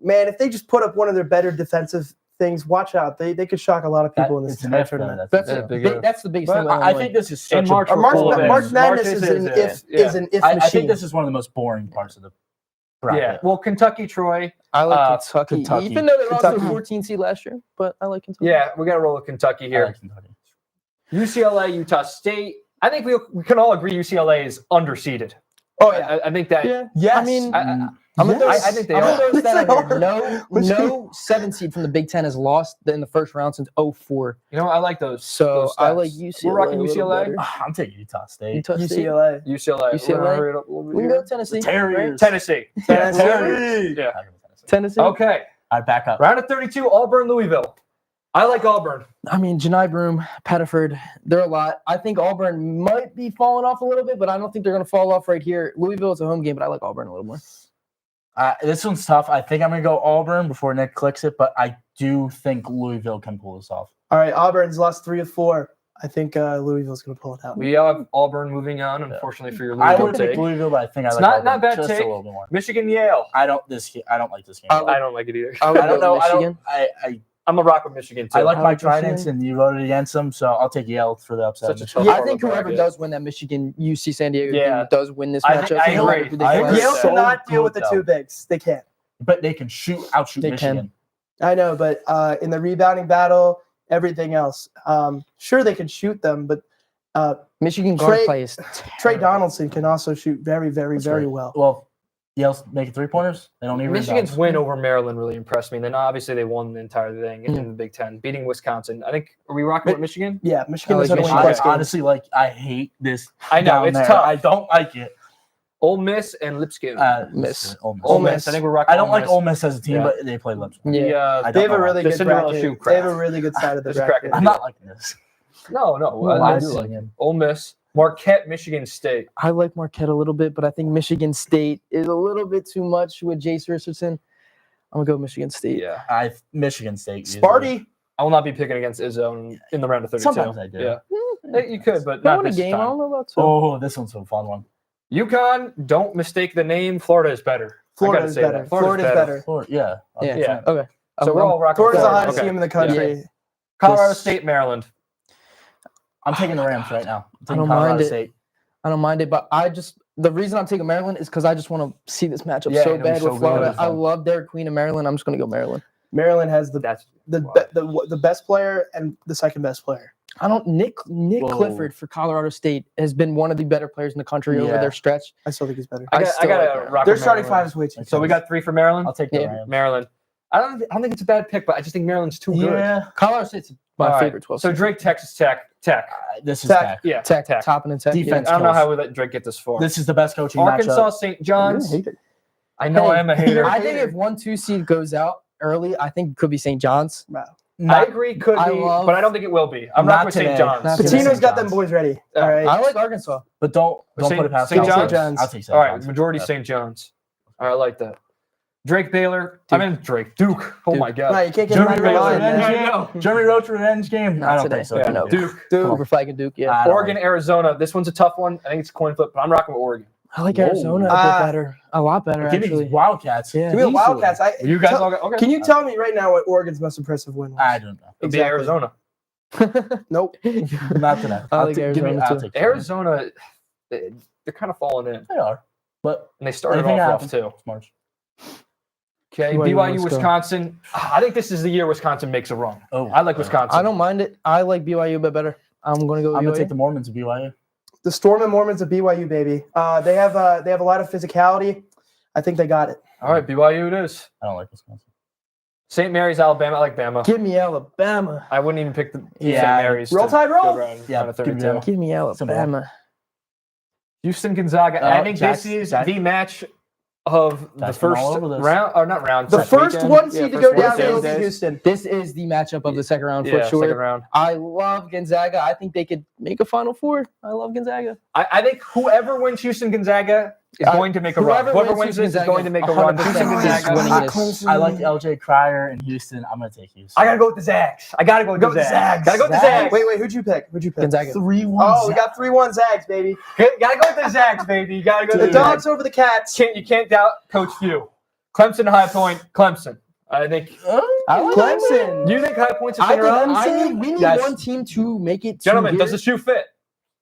S4: Man, if they just put up one of their better defensive things, watch out. They could shock a lot of people in this
S2: It's an if,
S4: tournament.
S3: That's,
S1: Yeah,
S3: it.
S1: big
S3: Big-
S1: if.
S3: that's the biggest
S1: But
S3: thing. With
S2: I
S3: Illinois.
S2: think this is
S1: In
S2: such
S1: March,
S2: a
S1: we're full of
S4: March
S1: ifs.
S4: Madness
S1: March
S4: is
S1: is
S4: an
S1: it.
S4: if
S1: Yeah.
S4: is an if
S2: I
S4: machine.
S2: think this is one of the most boring parts of the bracket.
S1: Yeah. Well, Kentucky, Troy.
S3: I like Kentucky.
S2: Kentucky.
S3: Even though they lost to a
S4: Kentucky.
S3: 14 seed last year, but I like Kentucky.
S1: Yeah, we got to roll with Kentucky
S2: I
S1: here.
S2: like Kentucky.
S1: UCLA, Utah State. I think we can all agree UCLA is underseeded.
S4: oh yeah,
S1: I think that.
S3: Yeah.
S4: yes.
S3: I mean, I'm gonna throw,
S1: I think they
S3: I'm gonna
S1: are.
S3: throw a
S4: It's
S3: stat out here.
S4: hard.
S3: No 7 seed from the Big Ten has lost in the first round since 04.
S1: You know, I like those.
S3: So
S1: those
S3: I
S1: stats.
S3: like UCLA.
S1: We're rocking
S3: a little
S1: UCLA.
S3: better.
S2: I'm taking Utah State.
S3: Utah State.
S4: UCLA.
S1: UCLA.
S3: UCLA.
S1: We're gonna hurry it up a little bit
S3: We can
S1: here.
S3: go Tennessee.
S2: Terriers.
S1: Tennessee.
S4: Tennessee.
S1: Yeah.
S3: Tennessee.
S1: Okay.
S2: All right, back up.
S1: Round of 32, Auburn, Louisville. I like Auburn.
S3: I mean, Janai Broom, Pettiford, they're a lot. I think Auburn might be falling off a little bit, but I don't think they're going to fall off right here. Louisville is a home game, but I like Auburn a little more.
S2: This one's tough. I think I'm going to go Auburn before Nick clicks it, but I do think Louisville can pull this off.
S4: All right, Auburn's lost 3 of 4. I think Louisville's going to pull it out.
S1: We have Auburn moving on, unfortunately, for your
S2: I
S1: Louisville
S2: would pick
S1: take.
S2: Louisville, but I think I like
S1: Not-
S2: Auburn
S1: not bad
S2: just
S1: take.
S2: a little bit more.
S1: Michigan, Yale.
S2: I don't like this game.
S1: I don't like it either.
S3: I would
S2: I don't
S3: go
S2: know. I
S3: Michigan.
S2: don't.
S1: I'm a rock with Michigan, too.
S2: I like
S3: I
S2: my
S3: like
S2: Tridents,
S3: Michigan.
S2: and you voted against them, so I'll take Yale for the upset.
S1: Such a tough
S3: Yeah, I
S1: part
S3: think
S1: of the
S3: whoever
S1: bracket.
S3: does win that Michigan UC San Diego
S1: Yeah.
S3: game does win this
S1: I
S3: matchup.
S1: think- I
S3: He'll have
S1: agree.
S3: a big
S2: I
S3: class.
S2: agree.
S4: Yale
S2: so
S4: cannot deal with the
S2: good,
S4: two bigs. They can't.
S2: But they can outshoot
S3: They
S2: Michigan.
S4: I know, but in the rebounding battle, everything else, sure they can shoot them, but
S3: Michigan guard
S4: Trey-
S3: play is
S4: Trey
S3: terrible.
S4: Donaldson can also shoot very, very,
S2: That's
S4: very
S2: right.
S4: well.
S2: Well, Yale's making 3-pointers. They don't need
S1: Michigan's
S2: rebounds.
S1: win over Maryland really impressed me. And then obviously they won the entire thing in
S3: Yeah.
S1: the Big Ten, beating Wisconsin. I think, are we rocking with Michigan?
S4: Yeah, Michigan
S3: I
S4: was
S3: like
S4: going to win
S3: Michigan.
S2: I
S4: close games.
S2: honestly I hate this.
S1: I know,
S2: down
S1: it's
S2: there.
S1: tough.
S2: I don't like it.
S1: Ole Miss and Lipscomb.
S3: Miss.
S2: Ole Miss.
S1: Ole
S4: Miss.
S1: Miss. I think we're rocking
S2: I don't
S1: Ole
S2: like
S1: Miss.
S2: Ole Miss as a team,
S1: Yeah.
S2: but they play Lipscomb.
S3: Yeah.
S1: The,
S2: I
S4: They have
S2: don't
S4: a
S2: know
S4: really
S1: The
S4: good
S1: Cinderella
S4: bracket.
S1: shoe
S4: They have a
S1: craft.
S4: really good side of the
S1: There's a
S4: bracket.
S2: I'm not liking this.
S1: no,
S3: Well,
S1: I
S3: I
S1: do
S3: see.
S1: like it. Ole Miss, Marquette, Michigan State.
S3: I like Marquette a little bit, but I think Michigan State is a little bit too much with Jace Richardson. I'm gonna go Michigan State.
S1: Yeah.
S2: Michigan State. usually.
S4: Sparty.
S1: I will not be picking against Izzo in the round of 32.
S2: Sometimes I do.
S1: Yeah. You could, but
S3: Not
S1: not
S3: in a
S1: this
S3: game. I
S1: time.
S3: don't know about so.
S2: Oh, this one's a fun one.
S1: UConn, don't mistake the name. Florida is better. I
S4: Florida's
S1: gotta say
S4: better.
S1: that.
S4: Florida's better.
S2: Florida, yeah.
S3: Yeah.
S2: Okay,
S1: Yeah.
S2: fine.
S3: Okay.
S1: So we're all rocking
S4: Florida's the
S1: Florida.
S4: hottest
S1: Okay.
S4: team in the country.
S1: Colorado
S2: This-
S1: State, Maryland.
S2: I'm taking the Rams right now. I'm taking
S3: don't
S2: Colorado
S3: mind it.
S2: State.
S3: I don't mind it, but the reason I'm taking Maryland is because I just want to see this matchup
S1: Yeah,
S3: so
S1: it'll be
S3: bad
S1: so
S3: with Florida.
S1: good.
S3: I love Derek Queen of Maryland. I'm just gonna go Maryland.
S4: Maryland has the
S1: That's
S4: the best player and the second best player.
S3: I don't. Nick
S2: Whoa.
S3: Clifford for Colorado State has been one of the better players in the country over
S2: Yeah.
S3: their stretch.
S4: I still think he's better.
S1: I
S3: I
S1: got
S3: still
S1: to
S3: like Maryland.
S1: rock
S4: Their
S1: with
S4: starting
S1: Maryland.
S4: five is way too.
S1: So we got 3 for Maryland.
S2: I'll take the
S3: Yeah.
S2: Rams.
S1: Maryland. I don't think it's a bad pick, but I just think Maryland's too good.
S2: Yeah.
S3: Colorado State's my
S1: All right.
S3: favorite 12.
S1: So Drake, Texas Tech.
S2: This is
S4: Tech.
S2: Tech.
S1: Yeah,
S3: Tech,
S1: Tech.
S3: topping and Tech.
S2: Defense.
S1: I don't know
S2: kills.
S1: how we let Drake get this far.
S2: This is the best coaching
S1: Arkansas,
S2: matchup.
S1: St. John's.
S4: You're a hater.
S1: I know
S3: Hey,
S1: I am a hater.
S3: I think if 1-2 seed goes out early, I think it could be St. John's.
S4: Wow.
S1: I
S2: Not-
S1: agree, could
S3: I
S1: be,
S3: love-
S1: but I don't think it will be. I'm
S2: Not
S1: not with St.
S2: today.
S1: John's.
S3: Not today.
S4: Patino's
S2: St.
S4: got them
S2: John's.
S4: boys ready.
S1: Yeah.
S4: All right.
S3: I like Arkansas.
S2: but don't
S1: St.
S2: put it past
S1: St.
S2: St.
S1: John's.
S2: John's. I'll take St.
S1: All right,
S2: John's.
S1: majority
S2: Yeah.
S1: St. John's. All right, I like that. Drake Baylor. I mean Drake. Duke. Oh
S3: Duke.
S1: my
S4: No,
S1: God.
S4: you can't get
S2: Jeremy
S4: him out of your
S2: Baylor.
S4: line, man.
S1: I know.
S2: Jeremy Roach revenge game?
S3: Not
S2: I don't
S3: today.
S2: think so.
S1: Yeah,
S3: No.
S1: Duke.
S4: Dude,
S3: Over flagging Duke, yeah.
S2: I don't
S1: Oregon, Arizona. This one's a tough one. I think it's a coin flip, but I'm rocking with Oregon.
S3: I like
S2: Whoa.
S3: Arizona a bit better. A lot better,
S2: Give me
S3: actually.
S2: these Wildcats.
S3: Yeah.
S4: give me the
S2: Easily.
S4: Wildcats.
S1: You guys all got okay.
S4: Can you tell me right now what Oregon's most impressive win was?
S2: I don't know.
S1: It'd be
S4: Exactly.
S1: Arizona.
S4: Nope.
S2: Not today.
S3: I like
S2: give me-
S3: Arizona,
S2: I'll
S3: too.
S2: take
S1: Arizona, they're kind of falling in,
S2: They are. But
S1: and they started
S2: anything
S1: off rough
S2: happens.
S1: too.
S2: It's March.
S1: Okay,
S3: BYU,
S1: BYU,
S3: let's go.
S1: Wisconsin. I think this is the year Wisconsin makes a run.
S2: Oh,
S1: I like Wisconsin.
S3: I don't mind it. I like BYU a bit better. I'm going to go
S2: I'm
S3: BYU.
S2: gonna take the Mormons of BYU.
S4: The Storm and Mormons of BYU, baby. They have a lot of physicality. I think they got it.
S1: All right, BYU it is.
S2: I don't like Wisconsin.
S1: St. Mary's, Alabama. I like Bama.
S3: Give me Alabama.
S1: I wouldn't even pick the
S2: Yeah.
S1: St. Mary's.
S4: Roll
S1: to
S4: Tide, roll.
S1: go round-
S2: Yeah,
S1: round of
S2: give me
S1: 32.
S2: that.
S3: Give me Alabama.
S1: Houston, Gonzaga. I think
S2: Jack's-
S1: this is
S2: Jack-
S1: the match of the
S2: Jack's been
S1: first
S2: all over this.
S1: round, or not round.
S4: The
S1: second
S4: first
S1: weekend.
S4: one seed to
S1: first
S4: go
S1: one
S4: down
S1: seed.
S4: will be Houston.
S3: This is the matchup of the second round for
S1: Yeah,
S3: sure.
S1: second round.
S3: I love Gonzaga. I think they could make a Final Four. I love Gonzaga.
S1: I think whoever wins Houston, Gonzaga is going to make a run. Whoever wins this is
S3: Gonzaga
S1: going to make a run.
S3: 100%
S1: Houston,
S3: is
S1: Gonzaga.
S3: winning this.
S2: I like LJ Cryer in Houston. I'm gonna take Houston.
S1: I gotta go with the Zags. I gotta go with the Zags. Gotta go with the
S2: Zags.
S1: Zags.
S4: Wait, who'd you pick? Who'd you pick?
S3: Gonzaga.
S2: 3-1.
S4: Oh, we got 3-1 Zags, baby.
S1: Gotta go with the Zags, baby. You gotta go
S4: The
S1: with the Zags.
S4: dogs over the cats.
S1: You can't doubt Coach Few. Clemson, High Point, Clemson. I think.
S3: I like
S4: Clemson.
S1: You think High Point's a
S3: I think
S1: Cinderella?
S3: we need
S1: Yes.
S3: one team to make it.
S1: Gentlemen,
S3: to
S1: does
S3: here.
S1: the shoe fit?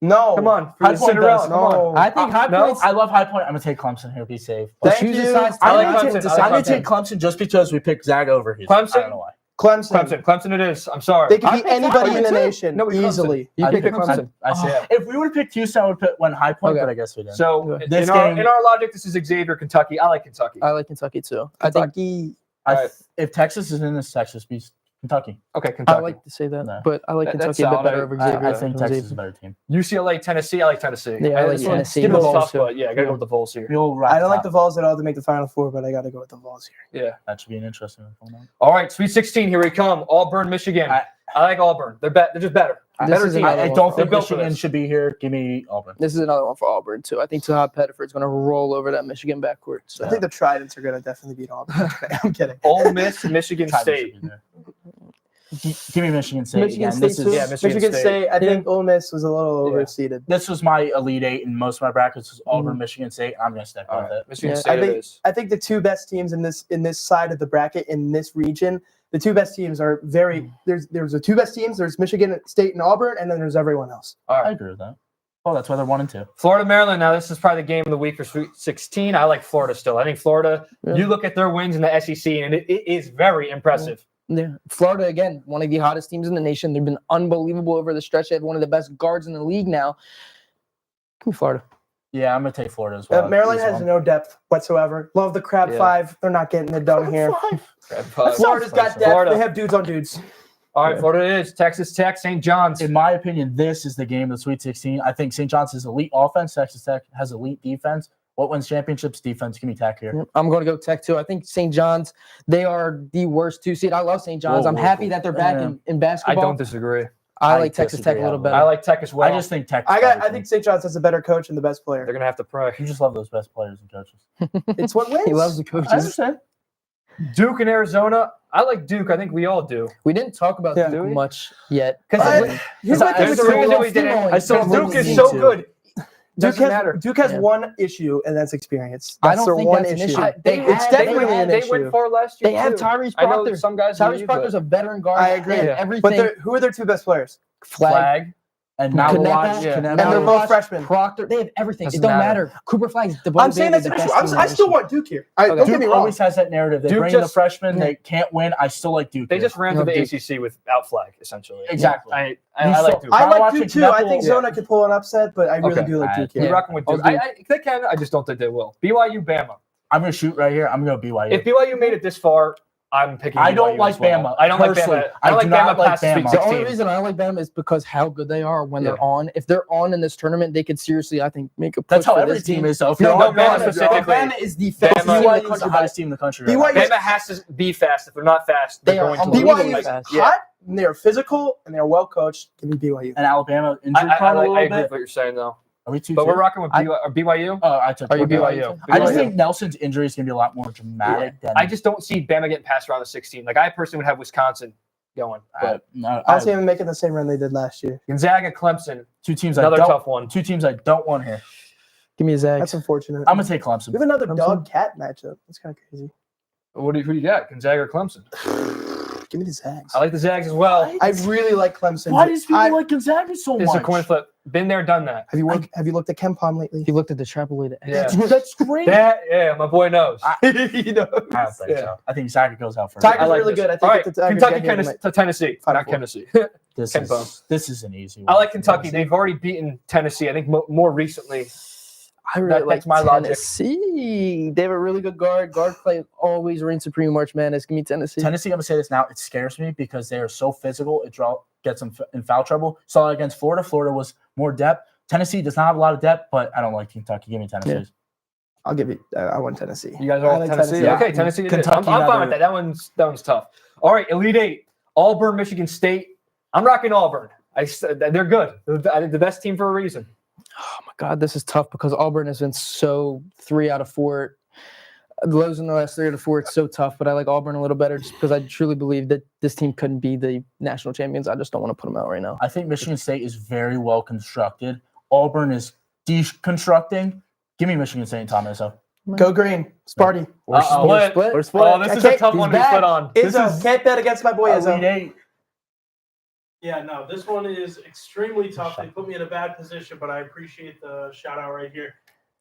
S4: No.
S1: Come on, for
S2: High
S1: the
S2: Point
S1: Cinderella.
S2: does.
S1: Come on.
S4: No.
S3: I think High
S1: No.
S3: Point's.
S2: I love High Point. I'm gonna take Clemson here. Be safe.
S3: But
S4: Thank
S3: choose a
S4: you.
S3: size
S1: I like
S3: ten
S1: Clemson.
S3: to
S1: I like
S3: second
S2: I'm gonna
S3: ten.
S2: take Clemson just because we picked Zaga over Houston.
S1: Clemson?
S2: I don't know why.
S4: Clemson.
S1: Clemson it is. I'm sorry.
S4: They could
S2: I
S4: beat
S2: picked
S4: anybody
S1: Clemson
S4: in the
S1: too.
S4: nation
S1: No, we Clemson.
S4: easily.
S3: You
S2: I
S3: picked
S2: picked
S3: Clemson.
S1: I see it.
S2: If we would have picked Houston, I would put one high point,
S3: Okay.
S2: but I guess we didn't.
S1: So
S2: This
S1: in
S2: game-
S1: our logic, this is Xavier, Kentucky. I like Kentucky.
S3: I like Kentucky too. I think
S4: Kentucky.
S1: Alright.
S2: If Texas is in this, Texas beats Kentucky.
S1: Okay,
S3: I
S1: Kentucky.
S3: like to say that,
S2: No.
S3: but I like
S1: That's
S3: Kentucky a bit
S1: solid.
S3: better over Xavier.
S2: I think
S3: than
S2: Texas
S3: Xavier.
S2: is a better team.
S1: UCLA, Tennessee. I like Tennessee.
S3: Yeah, I like
S1: This one's
S3: Tennessee.
S1: a little
S2: The
S1: tough,
S2: Vols,
S1: but yeah, I gotta go with the Vols here.
S2: We'll
S4: I don't like
S2: wrap
S4: the
S2: it up.
S4: Vols at all to make the Final Four, but I got to go with the Vols here.
S1: Yeah.
S2: That should be an interesting one.
S1: All right, Sweet 16. Here we come. Auburn, Michigan.
S2: I-
S1: I like Auburn. They're just better.
S3: This
S1: Better
S3: is
S1: team.
S3: another
S2: I
S3: one
S2: don't
S3: for
S2: think
S1: They're built for
S2: Michigan
S1: this.
S2: should be here. Give me Auburn.
S3: This is another one for Auburn too. I think Todd Pettiford's going to roll over that Michigan backcourt. So
S4: I think the Tridents are going to definitely beat Auburn. I'm kidding.
S1: Ole Miss, Michigan
S2: Titans
S1: State.
S2: should be there. Give me Michigan State
S4: Michigan
S2: again.
S4: State
S2: This
S4: too.
S2: is
S1: Yeah, Michigan
S4: Michigan
S1: State.
S4: State. I think Ole Miss was a little
S1: Yeah.
S4: overseeded.
S2: this was my Elite Eight in most of my brackets. Was Auburn, Michigan State. I'm gonna stick
S1: All
S2: with
S1: right,
S2: it.
S1: Michigan
S3: Yeah.
S1: State
S4: I
S1: it
S4: think
S1: is.
S4: I think the two best teams in this side of the bracket in this region, the two best teams are very there's the two best teams. There's Michigan State and Auburn, and then there's everyone else.
S1: All
S2: I
S1: right.
S2: agree with that. Well, that's why they're 1 and 2.
S1: Florida, Maryland. Now, this is probably the game of the week for Sweet 16. I like Florida still. I think Florida,
S3: Yeah.
S1: you look at their wins in the SEC, and it is very impressive.
S3: yeah, Florida again, one of the hottest teams in the nation. They've been unbelievable over the stretch. They have one of the best guards in the league now. Give me Florida.
S2: Yeah, I'm gonna take Florida as well.
S4: Maryland
S2: This
S4: has
S2: one.
S4: no depth whatsoever. Love the Crab
S1: Yeah.
S4: Five. They're not getting it done here.
S2: That's
S4: Florida's got depth.
S1: Florida.
S4: They have dudes on dudes.
S1: All right, Florida it is. Texas Tech, St. John's.
S2: In my opinion, this is the game of the Sweet 16. I think St. John's has elite offense. Texas Tech has elite defense. What wins championships? Defense. Give me Tech here.
S3: Yep, I'm going to go Tech too. I think St. John's, they are the worst 2 seed. I love St. John's.
S2: Whoa,
S3: I'm
S2: whoa,
S3: happy
S2: whoa.
S3: that they're back
S2: Yeah.
S3: in
S1: I
S3: basketball.
S1: don't disagree.
S3: I
S2: I
S3: like Texas Tech a
S2: disagree
S3: little
S2: on
S3: better.
S1: I like Tech as well.
S2: I just think Tech.
S4: I think St. John's has a better coach and the best
S1: They're
S4: player.
S1: going to have to pray.
S2: you just love those best players and coaches.
S4: It's what wins.
S3: He loves the
S2: I
S3: coaches.
S2: understand.
S1: Duke and Arizona. I like Duke. I think we all do.
S3: We didn't talk about
S4: Yeah.
S3: Duke much yet.
S1: Because
S4: Here's
S1: I-
S4: my thing
S1: there's
S4: with
S1: a reason
S4: Duke.
S1: we didn't.
S3: I
S1: So
S3: said
S1: Duke
S3: we
S1: is
S3: need
S1: so
S3: to.
S1: good.
S4: Duke
S1: Doesn't matter.
S4: has
S3: Yeah.
S4: one issue, and that's experience.
S3: I
S4: That's
S3: don't
S4: their
S3: think
S4: one
S3: that's an
S4: issue.
S3: issue.
S4: It's definitely an
S1: They
S4: issue.
S1: went far last year.
S3: They have
S1: too.
S3: Tyrese
S1: I know
S3: Proctor.
S1: some guys.
S3: Tyrese
S1: leave,
S3: Proctor's
S1: but
S3: a veteran guard.
S4: I agree.
S3: They have
S1: Yeah.
S3: everything.
S4: But who are their two best players?
S3: Flag.
S2: And
S3: Kaneka,
S2: Malawaj.
S1: yeah.
S2: Kaneka.
S4: And they're both freshmen.
S3: Proctor. They have everything.
S1: Doesn't
S3: it don't
S1: matter.
S3: matter. Cooper Flag's the
S4: I'm saying that's an issue. I still want Duke here. Don't get me
S2: Duke
S4: wrong.
S2: always has that narrative. They
S1: Duke
S2: bring in the
S1: just-
S2: freshmen. They can't win. I still like Duke.
S1: They
S2: here.
S1: just ran through the
S3: Love Duke.
S1: ACC without Flag, essentially.
S2: Exactly.
S1: I
S2: You
S1: like
S2: saw-
S1: Duke.
S4: I like
S2: watching
S4: Duke too. I think
S2: Knuckle-
S4: Zona could pull an upset, but I really
S1: Okay.
S4: do like Duke
S1: You're
S4: here.
S1: rocking with Duke.
S3: I'll do-
S1: They can. I just don't think they will. BYU, Bama.
S2: I'm gonna shoot right here. I'm gonna go BYU.
S1: If BYU made it this far, I'm picking.
S2: I don't
S1: BYU
S2: like
S1: as well.
S2: Bama,
S1: I don't like
S2: personally.
S1: Bama. I don't
S2: I
S1: like
S2: do not
S1: Bama
S2: like
S1: past the Sweet
S2: Bama.
S3: The only
S1: 16.
S3: reason I like them is because how good they are when
S1: Yeah.
S3: they're on. If they're on in this tournament, they could seriously, I think, make a push
S2: That's how
S3: for
S2: every
S3: this
S2: team is. So if
S1: No,
S2: you're
S1: no,
S2: on
S1: Bama
S2: Bama,
S1: specifically.
S3: Bama is the fastest
S1: Bama-
S3: team in the
S2: BYU is the
S3: country.
S2: hottest team in the country. Right
S4: BYU
S2: now.
S1: Bama has to be fast. If they're not fast,
S3: They
S1: they're
S3: are
S1: going to
S3: unbelievable
S1: lose.
S4: BYU is
S3: fast.
S4: hot, and they're physical, and they're well coached. Give me BYU.
S2: And Alabama
S1: I,
S2: injury
S1: I,
S2: prone a
S1: I
S2: little
S1: agree with
S2: bit.
S1: what you're saying, though.
S2: Are we two?
S1: But we're rocking with
S3: I-
S1: BYU.
S2: Oh, I took.
S3: Are you
S1: BYU?
S2: I just
S1: BYU.
S2: think Nelson's injury is gonna be a lot more dramatic than.
S1: I just don't see Bama getting past around the 16. Like I personally would have Wisconsin going, but
S2: no,
S4: I don't see them making the same run they did last year.
S1: Gonzaga, Clemson,
S2: two teams.
S1: another
S2: I don't,
S1: tough one.
S2: Two teams I don't want here.
S3: Give me a Zags.
S4: That's unfortunate.
S2: I'm gonna take
S4: We
S2: Clemson.
S4: have another
S3: Clemson.
S4: dog cat matchup. That's kind of crazy.
S1: Who do you got? Gonzaga or Clemson?
S4: Give me the Zags.
S1: I like the Zags as well.
S4: I really like Clemson.
S2: Why does people
S4: I-
S2: like Gonzaga so
S1: It's
S2: much?
S1: a coin flip. Been there, done that.
S4: Have you looked at Ken Palm lately?
S3: He looked at the trapolated.
S1: Yeah.
S2: That's great.
S1: Yeah, my boy knows.
S4: you know.
S2: I don't think
S1: Yeah.
S2: so. I think Zaga goes out first.
S4: Tigers
S1: I like
S4: really
S1: this.
S4: good. I think
S1: All right,
S4: the Tigers
S1: Kentucky,
S4: get him
S1: to Tennessee,
S4: Final
S1: not
S4: Four.
S1: Tennessee.
S2: This
S1: Ken Palm.
S2: is an easy one.
S1: I like Kentucky. They've already beaten Tennessee. I think more recently.
S3: I really
S1: That-
S3: like
S1: that's my logic.
S3: Tennessee. They have a really good guard. Guard play always reigns supreme. March Madness. Give me Tennessee.
S2: Tennessee, I'm gonna say this now. It scares me because they are so physical. It gets them in foul trouble. Saw it against Florida. Florida was more depth. Tennessee does not have a lot of depth, but I don't like Kentucky. Give me Tennessee.
S3: Yeah.
S4: I'll give you. I want Tennessee.
S1: You guys are
S4: I
S1: all
S4: like
S1: Tennessee.
S4: Tennessee.
S1: Okay, Tennessee. it is.
S2: Kentucky,
S1: I'm fine
S2: another-
S1: with that. That one's tough. All right, Elite Eight. Auburn, Michigan State. I'm rocking Auburn. They're good. I think the best team for a reason.
S3: Oh my God, this is tough because Auburn has been so 3 out of 4. Lows in the last 3 out of 4. It's so tough, but I like Auburn a little better just because I truly believe that this team couldn't be the national champions. I just don't want to put them out right now.
S2: I think Michigan State is very well constructed. Auburn is deconstructing. Give me Michigan State and Tom Izzo.
S4: Go green, Sparty.
S2: We're
S1: split.
S3: split.
S2: We're split.
S1: Oh, this is a tough one to be
S3: back.
S1: split on. This
S4: Izzo,
S1: is
S4: can't bet against my boy Izzo.
S2: Elite Eight.
S5: Yeah, no, this one is extremely tough. They put me in a bad position, but I appreciate the shout out right here.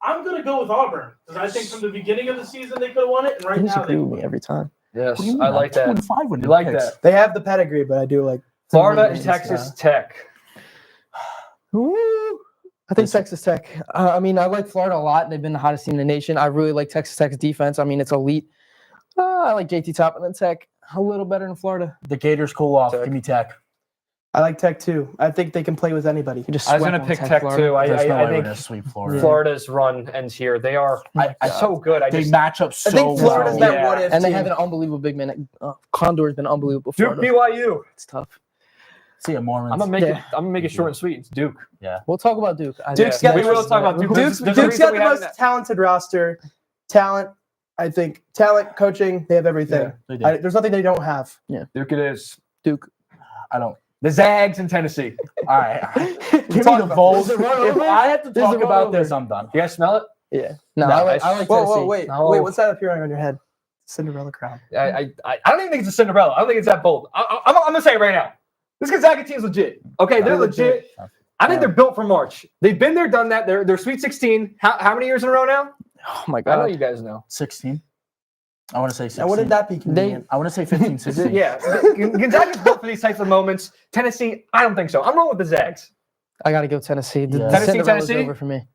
S5: I'm gonna go with Auburn because I think from the beginning of the season they could have won it, and right
S3: You just
S5: now they
S3: agree with me every time.
S1: Yes,
S2: What do you mean?
S1: I like that.
S2: 2-5 when
S1: You like that.
S4: They have the pedigree, but I do like
S1: Florida and
S4: Just,
S1: Texas Tech.
S3: Woo! I think Texas Tech. I mean, I like Florida a lot. They've been the hottest team in the nation. I really like Texas Tech's defense. I mean, it's elite. I like JT Top and then Tech a little better than Florida.
S2: The Gators cool off.
S1: Tech.
S2: Give me Tech.
S4: I like Tech too. I think they can play with anybody.
S3: You just
S1: I was
S3: swept
S1: going to
S3: on
S1: pick Tech
S3: Florida.
S1: too.
S2: There's no
S1: I
S2: way we're
S1: think
S2: gonna sweep Florida.
S1: Florida's run ends here. They are so good.
S2: They match up so
S4: I think Florida's
S2: well.
S4: that what if
S3: And they
S4: team.
S3: have an unbelievable big man. Condor's been unbelievable.
S1: Duke
S3: Florida.
S1: BYU.
S3: It's tough.
S2: See ya, Mormons.
S1: I'm gonna make it.
S3: Yeah.
S1: I'm gonna make it short and sweet. It's Duke.
S3: We'll talk about Duke.
S4: Duke's
S1: Yeah,
S4: got
S1: we
S4: the
S1: will
S4: most-
S1: talk about Duke.
S4: Duke's
S1: There's a
S4: got
S1: reason
S4: the
S1: we have
S4: most
S1: that.
S4: talented roster. Talent, I think. Talent, coaching, they have everything.
S2: They do.
S4: There's nothing they don't have.
S1: Duke it is.
S3: Duke.
S2: I don't.
S1: The Zags in Tennessee.
S2: All right. Give me
S4: talk
S2: the
S4: about
S2: Vols.
S3: this.
S2: If
S3: Is it run over?
S2: I have to
S3: Is it
S2: talk
S3: run
S2: about
S3: over?
S2: this, I'm done.
S1: You guys smell it?
S3: Yeah. No,
S1: No,
S3: I like
S1: I-
S3: Tennessee.
S4: Wait,
S1: No.
S4: wait. What's that appearing on your head? Cinderella crown.
S1: I don't even think it's a Cinderella. I don't think it's that bold. I'm gonna say it right now. This Gonzaga team's legit. Okay, they're
S4: They're
S1: legit.
S4: legit.
S1: I think they're built for March. They've been there, done that. They're Sweet 16. How many years in a row now?
S3: Oh my
S1: I know
S3: God.
S1: you guys know.
S2: 16. I want to say 16.
S4: Now, wouldn't that be convenient?
S2: I want to say 15, 16.
S1: Yeah, Gonzaga's built for these types of moments. Tennessee, I don't think so. I'm rolling with the Zags.
S3: I got to go Tennessee. The
S2: Yeah.
S1: Tennessee,
S3: Cinderella's
S1: Tennessee?
S3: over for me.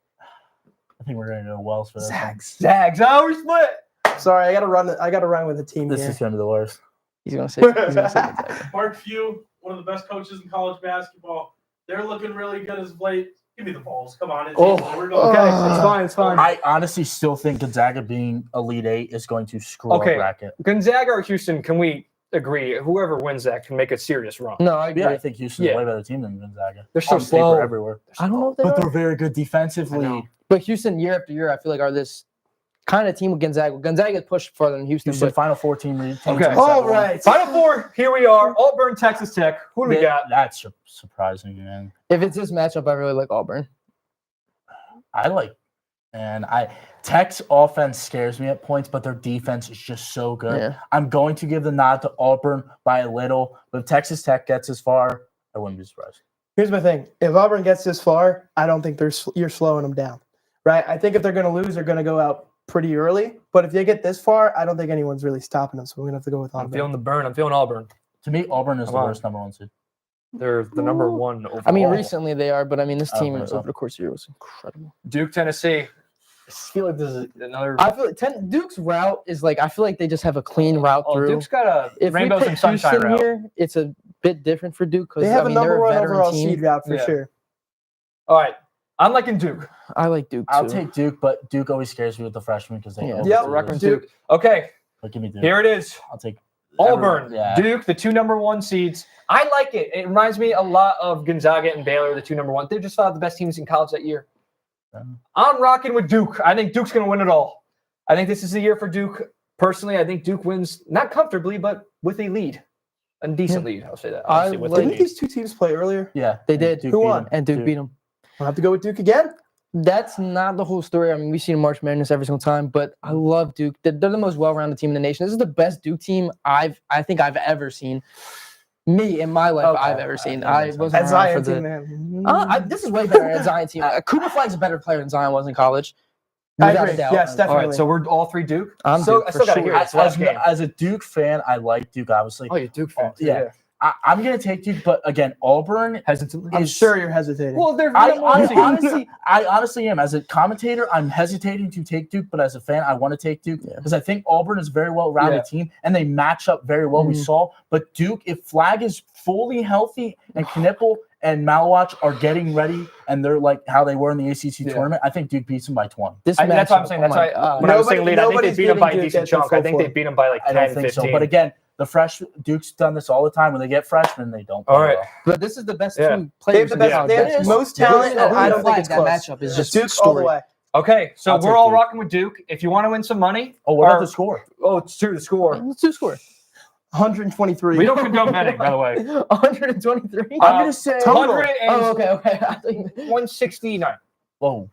S2: I think we're going to go Wells for this. one.
S1: Zags. Oh, we're split.
S4: Sorry, I gotta run with the team
S2: This
S4: here.
S2: is going to be the worst.
S3: He's going to say Gonzaga.
S5: Mark Few, one of the best coaches in college basketball. They're looking really good as of late. Give me the balls. Come on. It's
S1: Oh,
S5: easy. We're going.
S1: okay,
S4: it's fine. It's fine.
S2: I honestly still think Gonzaga being Elite Eight is going to screw
S1: Okay.
S2: up bracket.
S1: Gonzaga or Houston, can we agree? Whoever wins that can make a serious run.
S3: No, I agree.
S2: Yeah, I think Houston's
S1: Yeah.
S2: a way better team than Gonzaga.
S1: They're so
S2: On paper
S1: slow.
S2: everywhere.
S3: I don't know if they
S2: But
S3: are.
S2: they're very good defensively.
S1: I know.
S3: But Houston, year after year, I feel like are this kind of team with Gonzaga. Gonzaga pushed farther than Houston.
S2: Houston
S3: But
S2: Final Four team.
S1: Okay.
S4: All right.
S1: Final four, here we are. Auburn, Texas Tech. Who do we got?
S2: That's surprising, man.
S3: if it's this matchup, I really like Auburn.
S2: Tech's offense scares me at points, but their defense is just so good.
S3: Yeah.
S2: I'm going to give the nod to Auburn by a little, but if Texas Tech gets as far, I wouldn't be surprised.
S4: Here's my thing: if Auburn gets this far, I don't think you're slowing them down, right? I think if they're going to lose, they're going to go out pretty early. But if they get this far, I don't think anyone's really stopping them. So we're going to have to go with
S1: I'm
S4: Auburn.
S1: feeling the burn. I'm feeling Auburn.
S2: To me, Auburn is
S1: Come
S2: the
S1: on.
S2: worst number one seed.
S1: They're the number one overall.
S3: I mean, recently they are, but I mean, this
S2: I don't
S3: team
S2: think so.
S3: over the course of the year was incredible.
S1: Duke, Tennessee. I feel like this is another.
S3: I feel like Duke's route is like I feel like they just have a clean route
S1: Oh,
S3: through.
S1: Duke's got a
S3: If we
S1: rainbows
S3: put
S1: and sunshine
S3: Houston
S1: route.
S3: here, it's a bit different for Duke because
S4: they have
S3: I mean,
S4: a number
S3: they're a
S4: one
S3: veteran
S4: overall
S3: team.
S4: seed route for
S1: Yeah.
S4: sure.
S1: All right, I'm liking Duke.
S3: I like Duke too.
S2: I'll take Duke, but Duke always scares me with the freshmen because they
S3: Yeah.
S2: always
S4: Yep.
S2: do
S1: Record
S2: this.
S1: Duke. Okay,
S2: But give me Duke.
S1: here it is.
S2: I'll take
S1: Auburn,
S2: Yeah.
S1: Duke, the two number one seeds. I like it. It reminds me a lot of Gonzaga and Baylor, the two number one. They're just thought the best teams in college that year. I'm rocking with Duke. I think Duke's going to win it all. I think this is the year for Duke. Personally, I think Duke wins not comfortably, but with a lead, a decent lead. I'll say that.
S3: I
S1: Obviously, with a
S3: like-
S4: Didn't
S1: lead.
S4: these two teams play earlier?
S2: Yeah,
S3: They
S2: and
S3: did.
S2: Duke
S4: Who
S2: beat
S4: won?
S2: them.
S3: and Duke beat them.
S4: I'll have to go with Duke again.
S3: That's not the whole story. I mean, we've seen March Madness every single time, but I love Duke. They're the most well-rounded team in the nation. This is the best Duke team I think I've ever seen. Me in my life,
S4: Okay.
S3: I've ever seen.
S2: that
S3: I
S2: makes sense.
S3: wasn't
S4: At
S3: around for
S4: Zion
S3: the.
S4: team, man.
S3: This is way better at Zion team. Cooper Flag's a better player than Zion was in college.
S4: I
S3: Without a
S4: agree.
S3: doubt.
S4: Yes,
S1: All
S4: definitely.
S1: right, so we're all three Duke.
S3: I'm
S1: so,
S3: Duke
S1: I
S3: for
S1: still got to
S3: sure.
S1: hear it. Last
S2: As,
S1: game.
S2: as a Duke fan, I like Duke, obviously.
S1: Oh, you're Duke fan. too,
S2: yeah. I'm going to take Duke, but again, Auburn.
S1: Hesitantly.
S4: I'm sure you're hesitating.
S1: Well, they're
S2: I,
S1: number one seed.
S2: I honestly am. As a commentator, I'm hesitating to take Duke, but as a fan, I want to take Duke
S3: Yeah.
S2: because I think Auburn is a very well-rounded team and they match up very well. We
S3: Mhm.
S2: saw, but Duke, if Flag is fully healthy and Knipple and Malawach are getting ready and they're like how they were in the ACC
S1: Yeah.
S2: tournament, I think Duke beats them by 20.
S3: This
S1: That's what I'm
S3: matchup,
S1: saying.
S3: oh
S1: That's
S3: my
S1: why
S3: God.
S1: when I was saying
S4: Nobody-
S1: lead, I think they
S4: nobody's
S1: beat them by a
S4: giving Duke
S1: decent
S4: that
S1: chunk. I think
S4: full
S1: they beat them by like
S2: I
S1: 10,
S2: don't think
S1: 15.
S2: so. But again, Duke's done this all the time. When they get freshmen, they don't. play
S1: All right.
S2: well.
S3: But this is the best
S1: Yeah.
S3: team
S4: They
S3: players.
S4: have the
S3: in
S4: best.
S1: Yeah,
S4: they have
S3: college.
S4: the most
S1: Yeah.
S4: talent, and I don't think
S3: Flag,
S4: it's
S3: that
S4: close.
S3: matchup is just
S4: Duke's all the
S3: story.
S4: way.
S1: Okay, so
S2: I'll
S1: we're
S2: take
S1: all
S2: Duke.
S1: rocking with Duke. If you want to win some money,
S2: Oh, what
S1: Or-
S2: about the score?
S1: oh, it's two to score.
S3: Let's do score.
S4: 123.
S1: We don't condone betting, by the way.
S3: 123.
S2: I'm gonna say.
S4: total.
S1: 169.
S3: Oh, okay. I think
S2: Whoa.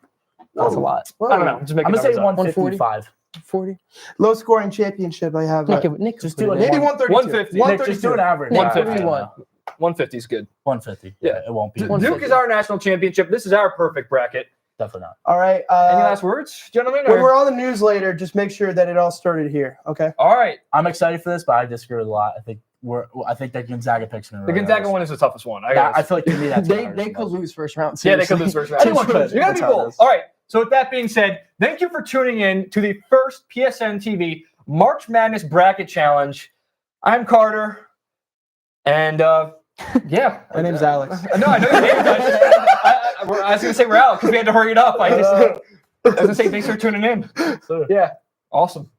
S3: that's a lot.
S1: I don't know. Just making
S2: I'm gonna say
S1: numbers up.
S2: 155.
S3: 40.
S4: Low scoring championship. I have.
S3: Nick,
S2: Just
S3: put
S2: do
S3: it
S2: it.
S3: in.
S4: Maybe 132.
S1: 150.
S2: Nick, just do an average.
S3: Nick,
S1: 150.
S3: 151.
S1: 150 is good.
S2: 150.
S1: Yeah.
S2: It won't be.
S1: Duke is our national championship. This is our perfect bracket.
S2: Definitely not.
S4: All right.
S1: Any last words, gentlemen?
S4: When
S1: or-
S4: we're on the news later, just make sure that it all started here. Okay.
S1: All right.
S2: I'm excited for this, but I disagree with a lot. I think that Gonzaga picks in a row.
S1: The Gonzaga one is the toughest one.
S2: I feel like to me that's
S3: They could lose first round.
S1: Yeah, they could
S3: seriously.
S1: lose first round.
S2: Anyone could.
S1: You gotta be
S2: That's how it
S1: bold.
S2: is.
S1: All right. So with that being said, thank you for tuning in to the first PSN TV March Madness Bracket Challenge. I'm Carter, and yeah,
S4: My name's Alex.
S1: No, I know your name. I was gonna say we're out because we had to hurry it up. I was gonna say thanks for tuning in.
S4: Yeah.
S1: Awesome.